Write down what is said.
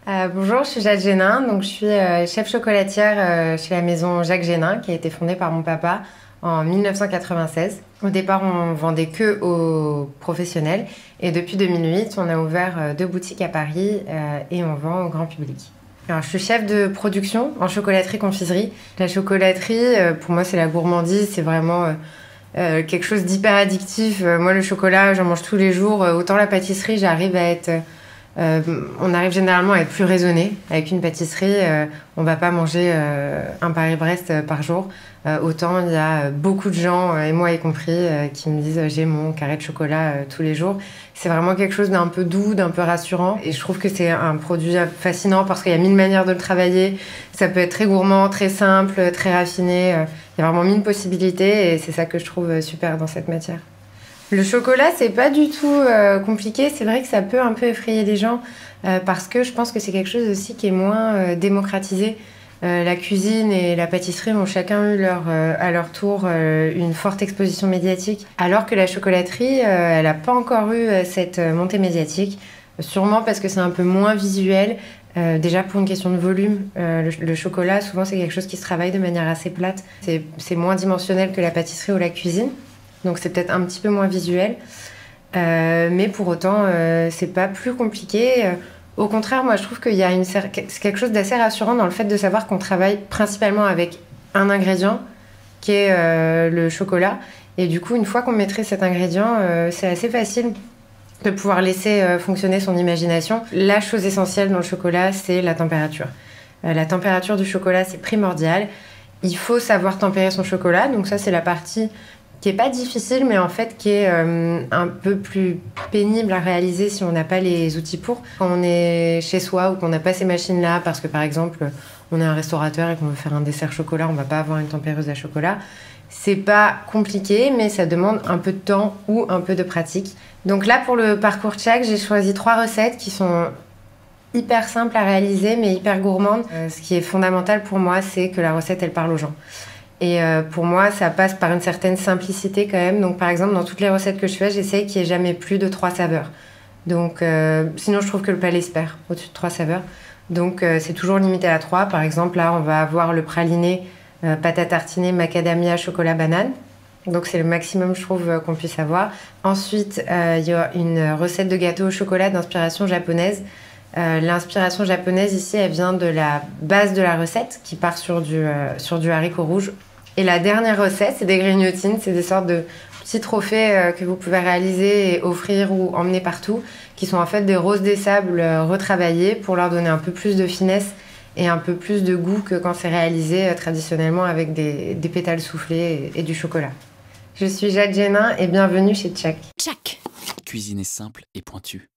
Bonjour, je suis Jade Génin, donc je suis chef chocolatière chez la maison Jacques Génin qui a été fondée par mon papa en 1996. Au départ, on vendait que aux professionnels et depuis 2008, on a ouvert deux boutiques à Paris et on vend au grand public. Alors, je suis chef de production en chocolaterie-confiserie. La chocolaterie, pour moi, c'est la gourmandise, c'est vraiment quelque chose d'hyper addictif. Moi, le chocolat, j'en mange tous les jours. Autant la pâtisserie, on arrive généralement à être plus raisonné. Avec une pâtisserie, on va pas manger un Paris-Brest par jour. Autant il y a beaucoup de gens, et moi y compris, qui me disent j'ai mon carré de chocolat tous les jours. C'est vraiment quelque chose d'un peu doux, d'un peu rassurant. Et je trouve que c'est un produit fascinant parce qu'il y a mille manières de le travailler. Ça peut être très gourmand, très simple, très raffiné. Il y a vraiment mille possibilités et c'est ça que je trouve super dans cette matière. Le chocolat, c'est pas du tout compliqué. C'est vrai que ça peut un peu effrayer les gens parce que je pense que c'est quelque chose aussi qui est moins démocratisé. La cuisine et la pâtisserie ont chacun eu à leur tour une forte exposition médiatique, alors que la chocolaterie, elle n'a pas encore eu cette montée médiatique. Sûrement parce que c'est un peu moins visuel. Déjà pour une question de volume, le chocolat, souvent c'est quelque chose qui se travaille de manière assez plate. C'est moins dimensionnel que la pâtisserie ou la cuisine. Donc c'est peut-être un petit peu moins visuel. Mais pour autant, c'est pas plus compliqué. Au contraire, moi je trouve qu'il y a c'est quelque chose d'assez rassurant dans le fait de savoir qu'on travaille principalement avec un ingrédient qui est le chocolat. Et du coup, une fois qu'on maîtrise cet ingrédient, c'est assez facile de pouvoir laisser fonctionner son imagination. La chose essentielle dans le chocolat, c'est la température. La température du chocolat, c'est primordial. Il faut savoir tempérer son chocolat. Donc ça, c'est la partie qui est pas difficile, mais en fait qui est un peu plus pénible à réaliser si on n'a pas les outils pour. Quand on est chez soi ou qu'on n'a pas ces machines-là, parce que par exemple, on est un restaurateur et qu'on veut faire un dessert chocolat, on va pas avoir une tempéreuse à chocolat. C'est pas compliqué, mais ça demande un peu de temps ou un peu de pratique. Donc là, pour le parcours Tchak, j'ai choisi 3 recettes qui sont hyper simples à réaliser, mais hyper gourmandes. Ce qui est fondamental pour moi, c'est que la recette, elle parle aux gens. Et pour moi, ça passe par une certaine simplicité quand même. Donc par exemple, dans toutes les recettes que je fais, j'essaye qu'il n'y ait jamais plus de 3 saveurs. Donc sinon, je trouve que le palais se perd au-dessus de 3 saveurs. Donc c'est toujours limité à 3. Par exemple, là, on va avoir le praliné, pâte à tartiner, macadamia, chocolat, banane. Donc c'est le maximum, je trouve, qu'on puisse avoir. Ensuite, il y a une recette de gâteau au chocolat d'inspiration japonaise. L'inspiration japonaise ici, elle vient de la base de la recette qui part sur du haricot rouge. Et la dernière recette, c'est des grignotines, c'est des sortes de petits trophées que vous pouvez réaliser et offrir ou emmener partout, qui sont en fait des roses des sables retravaillées pour leur donner un peu plus de finesse et un peu plus de goût que quand c'est réalisé traditionnellement avec des pétales soufflés et du chocolat. Je suis Jade Génin et bienvenue chez Tchak. Tchak. Cuisiner simple et pointu.